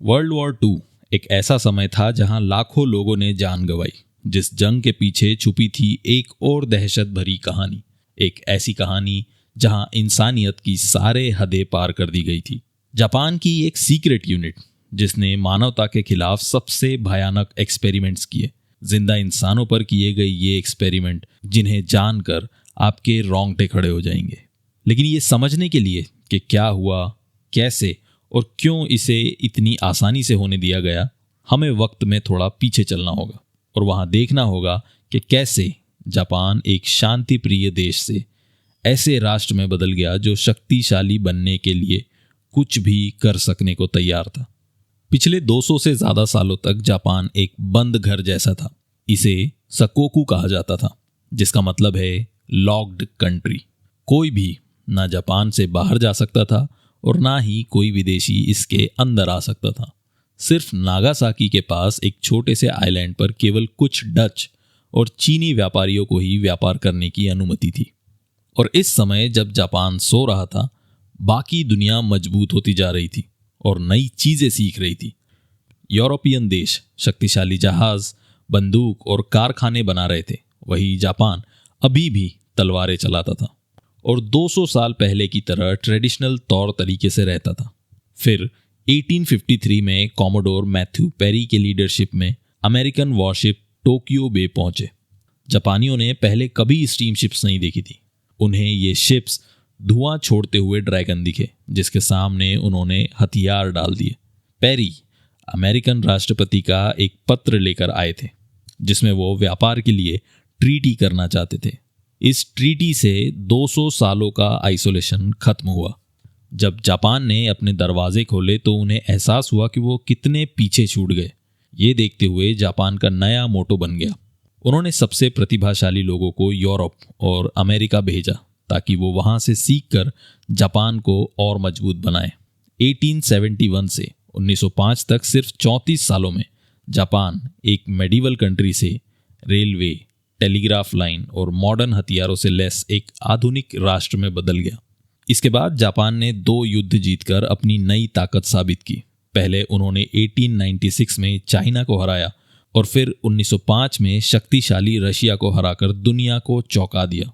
World war to एक ऐसा समय था जहां लाखों लोगों ने जान गंवाई। जिस जंग के पीछे छुपी थी एक और दहशत भरी कहानी, एक ऐसी कहानी जहां इंसानियत की सारे हदें पार कर दी गई थी। जापान की एक सीक्रेट यूनिट जिसने मानवता के खिलाफ सबसे भयानक एक्सपेरिमेंट्स किए, जिंदा इंसानों पर किए गए ये एक्सपेरिमेंट जिन्हें जानकर आपके रोंगटे खड़े हो जाएंगे। लेकिन ये समझने के लिए कि क्या हुआ, कैसे और क्यों इसे इतनी आसानी से होने दिया गया, हमें वक्त में थोड़ा पीछे चलना होगा और वहां देखना होगा कि कैसे जापान एक शांति प्रिय देश से ऐसे राष्ट्र में बदल गया जो शक्तिशाली बनने के लिए कुछ भी कर सकने को तैयार था। पिछले 200 से ज्यादा सालों तक जापान एक बंद घर जैसा था। इसे सकोकू कहा जाता था, जिसका मतलब है लॉक्ड कंट्री। कोई भी ना जापान से बाहर जा सकता था और ना ही कोई विदेशी इसके अंदर आ सकता था। सिर्फ नागासाकी के पास एक छोटे से आइलैंड पर केवल कुछ डच और चीनी व्यापारियों को ही व्यापार करने की अनुमति थी। और इस समय जब जापान सो रहा था, बाकी दुनिया मजबूत होती जा रही थी और नई चीजें सीख रही थी। यूरोपियन देश शक्तिशाली जहाज, बंदूक और कारखाने बना रहे थे, वही जापान अभी भी तलवारें चलाता था और 200 साल पहले की तरह ट्रेडिशनल तौर तरीके से रहता था। फिर 1853 में कॉमोडोर मैथ्यू पेरी के लीडरशिप में अमेरिकन वॉरशिप टोक्यो बे पहुंचे। जापानियों ने पहले कभी स्टीम शिप्स नहीं देखी थी। उन्हें ये शिप्स धुआं छोड़ते हुए ड्रैगन दिखे, जिसके सामने उन्होंने हथियार डाल दिए। पेरी अमेरिकन राष्ट्रपति का एक पत्र लेकर आए थे, जिसमें वो व्यापार के लिए ट्रीटी करना चाहते थे। इस ट्रीटी से 200 सालों का आइसोलेशन खत्म हुआ। जब जापान ने अपने दरवाजे खोले तो उन्हें एहसास हुआ कि वो कितने पीछे छूट गए। ये देखते हुए जापान का नया मोटो बन गया। उन्होंने सबसे प्रतिभाशाली लोगों को यूरोप और अमेरिका भेजा ताकि वो वहां से सीखकर जापान को और मजबूत बनाए। 1871 से 1905 तक सिर्फ 34 सालों में जापान एक मेडिवल कंट्री से रेलवे, टेलीग्राफ लाइन और मॉडर्न हथियारों से लैस एक आधुनिक राष्ट्र में बदल गया। इसके बाद जापान ने 2 युद्ध जीतकर अपनी नई ताकत साबित की। पहले उन्होंने 1896 में चाइना को हराया और फिर 1905 में शक्तिशाली रशिया को हराकर दुनिया को चौंका दिया।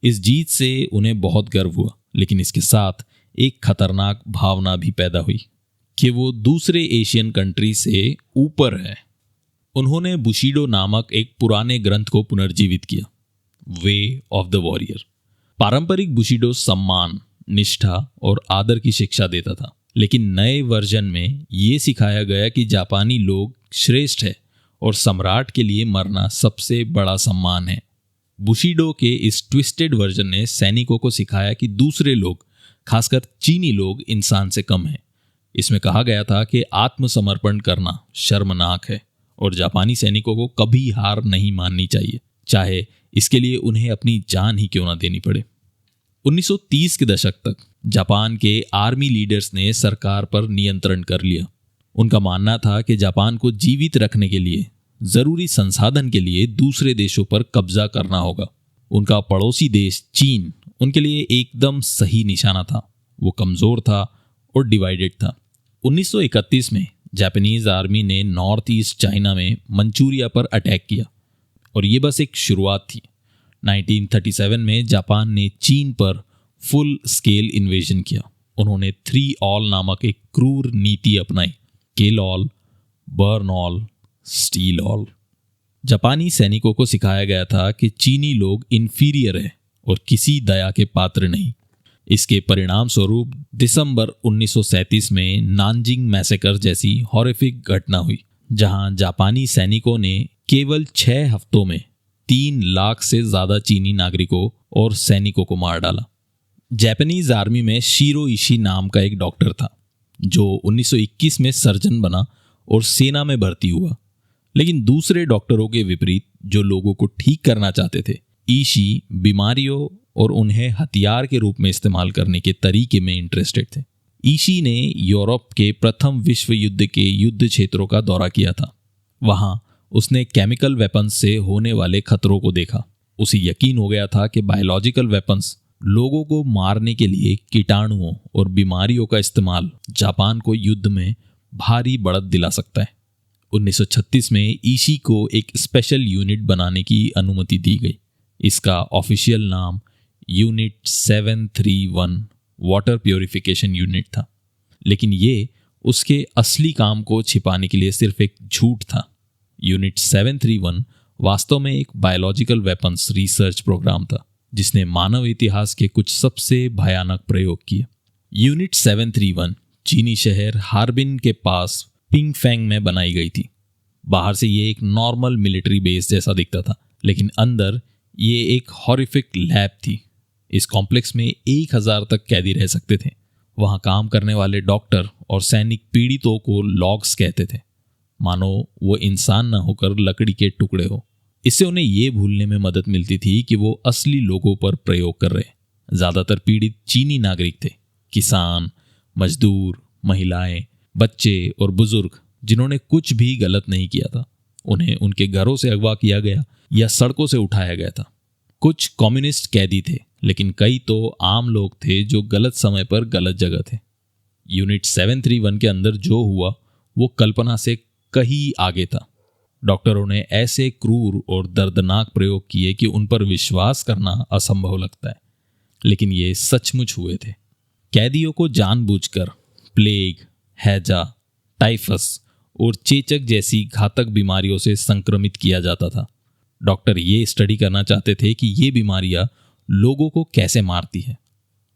इस जीत से उन्हें बहुत गर्व हुआ, लेकिन इसके साथ एक खतरनाक भावना भी पैदा हुई कि वो दूसरे एशियन कंट्री से ऊपर है। उन्होंने बुशिडो नामक एक पुराने ग्रंथ को पुनर्जीवित किया, वे ऑफ द वॉरियर। पारंपरिक बुशिडो सम्मान, निष्ठा और आदर की शिक्षा देता था, लेकिन नए वर्जन में ये सिखाया गया कि जापानी लोग श्रेष्ठ है और सम्राट के लिए मरना सबसे बड़ा सम्मान है। बुशिडो के इस ट्विस्टेड वर्जन ने सैनिकों को सिखाया कि दूसरे लोग, खासकर चीनी लोग, इंसान से कम हैं। इसमें कहा गया था कि आत्मसमर्पण करना शर्मनाक है और जापानी सैनिकों को कभी हार नहीं माननी चाहिए, चाहे इसके लिए उन्हें अपनी जान ही क्यों ना देनी पड़े। 1930 के दशक तक जापान के आर्मी लीडर्स ने सरकार पर नियंत्रण कर लिया। उनका मानना था कि जापान को जीवित रखने के लिए जरूरी संसाधन के लिए दूसरे देशों पर कब्जा करना होगा। उनका पड़ोसी देश चीन उनके लिए एकदम सही निशाना था। वो कमजोर था और डिवाइडेड था। 1931 में जापानीज आर्मी ने नॉर्थ ईस्ट चाइना में मंचूरिया पर अटैक किया और ये बस एक शुरुआत थी। 1937 में जापान ने चीन पर फुल स्केल इन्वेजन किया। उन्होंने 3 ऑल नामक एक क्रूर नीति अपनाई, kill all, burn all, steel all. जापानी सैनिकों को सिखाया गया था कि चीनी लोग इंफीरियर है और किसी दया के पात्र नहीं। इसके परिणाम स्वरूप दिसंबर 1937 में नानजिंग मैसेकर जैसी हॉरिफिक घटना हुई, जहां जापानी सैनिकों ने केवल 6 हफ्तों में 3 लाख से ज्यादा चीनी नागरिकों और सैनिकों को मार डाला। जापानीज आर्मी में शीरो इशी नाम का एक डॉक्टर था जो 1921 में सर्जन बना और सेना में भर्ती हुआ। लेकिन दूसरे डॉक्टरों के विपरीत, जो लोगों को ठीक करना चाहते थे, इशी बीमारियों और उन्हें हथियार के रूप में इस्तेमाल करने के तरीके में इंटरेस्टेड थे। इशी ने यूरोप के प्रथम विश्व युद्ध के युद्ध क्षेत्रों का दौरा किया था। वहां उसने केमिकल वेपन्स से होने वाले खतरों को देखा। उसे यकीन हो गया था कि बायोलॉजिकल वेपन्स, लोगों को मारने के लिए कीटाणुओं और बीमारियों का इस्तेमाल जापान को युद्ध में भारी बढ़त दिला सकता है। 1936 में ईशी को एक स्पेशल यूनिट बनाने की अनुमति दी गई। इसका ऑफिशियल नाम यूनिट 731 वाटर प्योरिफिकेशन यूनिट था, लेकिन ये उसके असली काम को छिपाने के लिए सिर्फ एक झूठ था। यूनिट 731 वास्तव में एक बायोलॉजिकल वेपन्स रिसर्च प्रोग्राम था जिसने मानव इतिहास के कुछ सबसे भयानक प्रयोग किए। यूनिट 731 चीनी शहर हार्बिन के पास पिंगफैंग में बनाई गई थी। बाहर से ये एक नॉर्मल मिलिट्री बेस जैसा दिखता था, लेकिन अंदर ये एक हॉरिफिक लैब थी। इस कॉम्प्लेक्स में 1000 तक कैदी रह सकते थे। वहां काम करने वाले डॉक्टर और सैनिक पीड़ितों को लॉग्स कहते थे, मानो वो इंसान न होकर लकड़ी के टुकड़े हो। इससे उन्हें ये भूलने में मदद मिलती थी कि वो असली लोगों पर प्रयोग कर रहे। ज्यादातर पीड़ित चीनी नागरिक थे, किसान, मजदूर, महिलाएं, बच्चे और बुजुर्ग जिन्होंने कुछ भी गलत नहीं किया था। उन्हें उनके घरों से अगवा किया गया या सड़कों से उठाया गया था। कुछ कम्युनिस्ट कैदी थे, लेकिन कई तो आम लोग थे जो गलत समय पर गलत जगह थे। यूनिट 731 के अंदर जो हुआ वो कल्पना से कहीं आगे था। डॉक्टरों ने ऐसे क्रूर और दर्दनाक प्रयोग किए कि उन पर विश्वास करना असंभव लगता है, लेकिन ये सचमुच हुए थे। कैदियों को जानबूझकर प्लेग, हैजा, टाइफस और चेचक जैसी घातक बीमारियों से संक्रमित किया जाता था। डॉक्टर ये स्टडी करना चाहते थे कि ये बीमारियां लोगों को कैसे मारती है।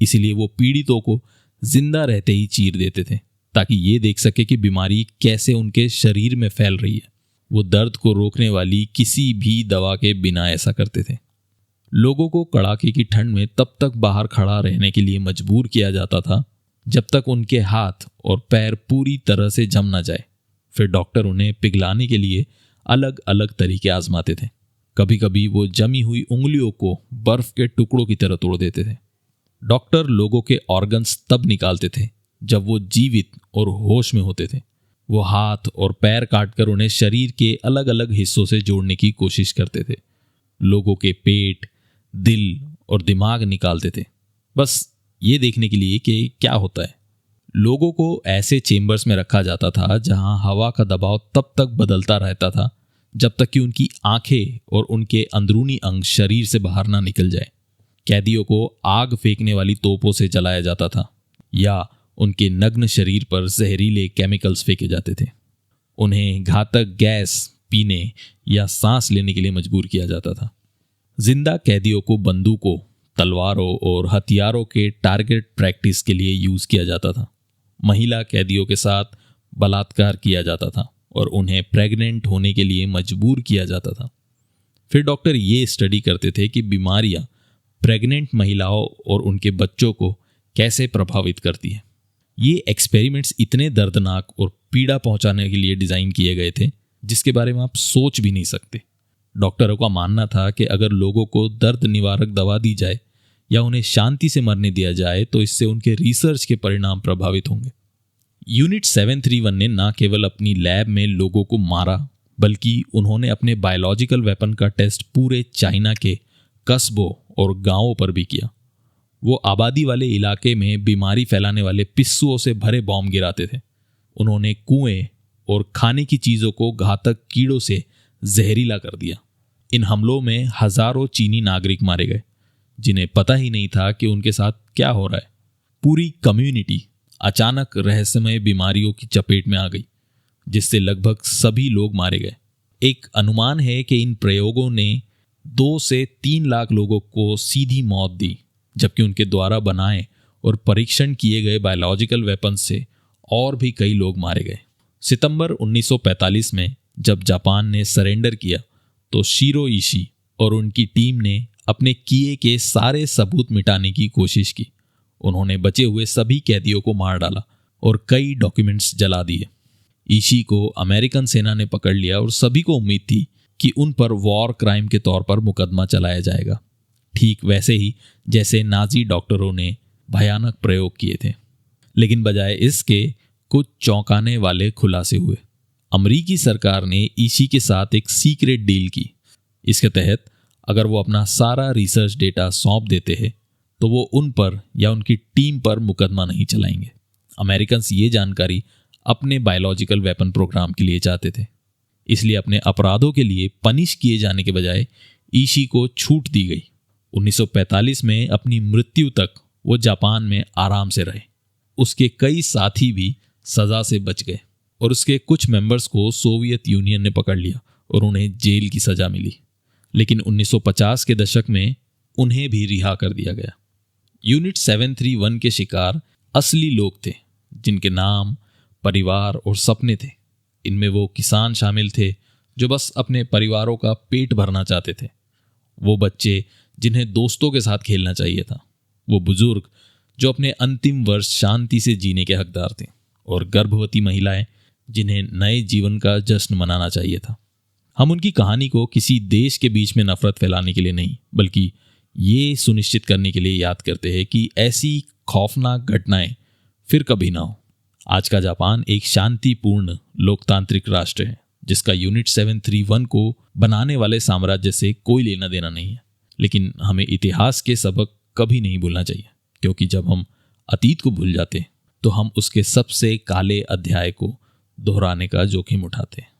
इसीलिए वो पीड़ितों को जिंदा रहते ही चीर देते थे ताकि ये देख सके कि बीमारी कैसे उनके शरीर में फैल रही है। वो दर्द को रोकने वाली किसी भी दवा के बिना ऐसा करते थे। लोगों को कड़ाके की ठंड में तब तक बाहर खड़ा रहने के लिए मजबूर किया जाता था जब तक उनके हाथ और पैर पूरी तरह से जम ना जाए। फिर डॉक्टर उन्हें पिघलाने के लिए अलग अलग तरीके आजमाते थे। कभी कभी वो जमी हुई उंगलियों को बर्फ के टुकड़ों की तरह तोड़ देते थे। डॉक्टर लोगों के ऑर्गन्स तब निकालते थे जब वो जीवित और होश में होते थे। वो हाथ और पैर काटकर उन्हें शरीर के अलग अलग हिस्सों से जोड़ने की कोशिश करते थे। लोगों के पेट, दिल और दिमाग निकालते थे, बस ये देखने के लिए कि क्या होता है। लोगों को ऐसे चेम्बर्स में रखा जाता था जहां हवा का दबाव तब तक बदलता रहता था जब तक कि उनकी आंखें और उनके अंदरूनी अंग शरीर से बाहर ना निकल जाए। कैदियों को आग फेंकने वाली तोपों से जलाया जाता था या उनके नग्न शरीर पर जहरीले केमिकल्स फेंके जाते थे। उन्हें घातक गैस पीने या सांस लेने के लिए मजबूर किया जाता था। जिंदा कैदियों को बंदूकों, तलवारों और हथियारों के टारगेट प्रैक्टिस के लिए यूज किया जाता था। महिला कैदियों के साथ बलात्कार किया जाता था और उन्हें प्रेग्नेंट होने के लिए मजबूर किया जाता था। फिर डॉक्टर ये स्टडी करते थे कि बीमारियां प्रेग्नेंट महिलाओं और उनके बच्चों को कैसे प्रभावित करती है। ये एक्सपेरिमेंट्स इतने दर्दनाक और पीड़ा पहुंचाने के लिए डिजाइन किए गए थे जिसके बारे में आप सोच भी नहीं सकते। डॉक्टरों का मानना था कि अगर लोगों को दर्द निवारक दवा दी जाए या उन्हें शांति से मरने दिया जाए तो इससे उनके रिसर्च के परिणाम प्रभावित होंगे। यूनिट 731 ने न केवल अपनी लैब में लोगों को मारा, बल्कि उन्होंने अपने बायोलॉजिकल वेपन का टेस्ट पूरे चाइना के कस्बों और गांवों पर भी किया। वो आबादी वाले इलाके में बीमारी फैलाने वाले पिस्सुओं से भरे बॉम्ब गिराते थे। उन्होंने कुएं और खाने की चीज़ों को घातक कीड़ों से जहरीला कर दिया। इन हमलों में हजारों चीनी नागरिक मारे गए जिन्हें पता ही नहीं था कि उनके साथ क्या हो रहा है। पूरी कम्युनिटी अचानक रहस्यमय बीमारियों की चपेट में आ गई जिससे लगभग सभी लोग मारे गए। एक अनुमान है कि इन प्रयोगों ने 2 से 3 लाख लोगों को सीधी मौत दी, जबकि उनके द्वारा बनाए और परीक्षण किए गए बायोलॉजिकल वेपन्स से और भी कई लोग मारे गए। सितंबर 1945 में जब जापान ने सरेंडर किया तो शिरो इशी और उनकी टीम ने अपने किए के सारे सबूत मिटाने की कोशिश की। उन्होंने बचे हुए सभी कैदियों को मार डाला और कई डॉक्यूमेंट्स जला दिए। इशी को अमेरिकन सेना ने पकड़ लिया और सभी को उम्मीद थी कि उन पर वॉर क्राइम के तौर पर मुकदमा चलाया जाएगा, ठीक वैसे ही जैसे नाजी डॉक्टरों ने भयानक प्रयोग किए थे। लेकिन बजाय इसके कुछ चौंकाने वाले खुलासे हुए। अमरीकी सरकार ने इशी के साथ एक सीक्रेट डील की। इसके तहत अगर वो अपना सारा रिसर्च डेटा सौंप देते हैं तो वो उन पर या उनकी टीम पर मुकदमा नहीं चलाएंगे। अमेरिकन्स ये जानकारी अपने बायोलॉजिकल वेपन प्रोग्राम के लिए चाहते थे। इसलिए अपने अपराधों के लिए पनिश किए जाने के बजाय ईशी को छूट दी गई। 1945 में अपनी मृत्यु तक वो जापान में आराम से रहे। उसके कई साथी भी सजा से बच गए और उसके कुछ मेंबर्स को सोवियत यूनियन ने पकड़ लिया और उन्हें जेल की सजा मिली। लेकिन 1950 के दशक में उन्हें भी रिहा कर दिया गया। यूनिट 731 के शिकार असली लोग थे, जिनके नाम, परिवार और सपने थे। इनमें वो किसान शामिल थे जो बस अपने परिवारों का पेट भरना चाहते थे, वो बच्चे जिन्हें दोस्तों के साथ खेलना चाहिए था, वो बुजुर्ग जो अपने अंतिम वर्ष शांति से जीने के हकदार थे, और गर्भवती महिलाएं जिन्हें नए जीवन का जश्न मनाना चाहिए था। हम उनकी कहानी को किसी देश के बीच में नफरत फैलाने के लिए नहीं, बल्कि ये सुनिश्चित करने के लिए याद करते हैं कि ऐसी खौफनाक घटनाएं फिर कभी ना हो। आज का जापान एक शांतिपूर्ण लोकतांत्रिक राष्ट्र है जिसका यूनिट 731 को बनाने वाले साम्राज्य से कोई लेना देना नहीं है। लेकिन हमें इतिहास के सबक कभी नहीं भूलना चाहिए, क्योंकि जब हम अतीत को भूल जाते हैं तो हम उसके सबसे काले अध्याय को दोहराने का जोखिम उठाते हैं।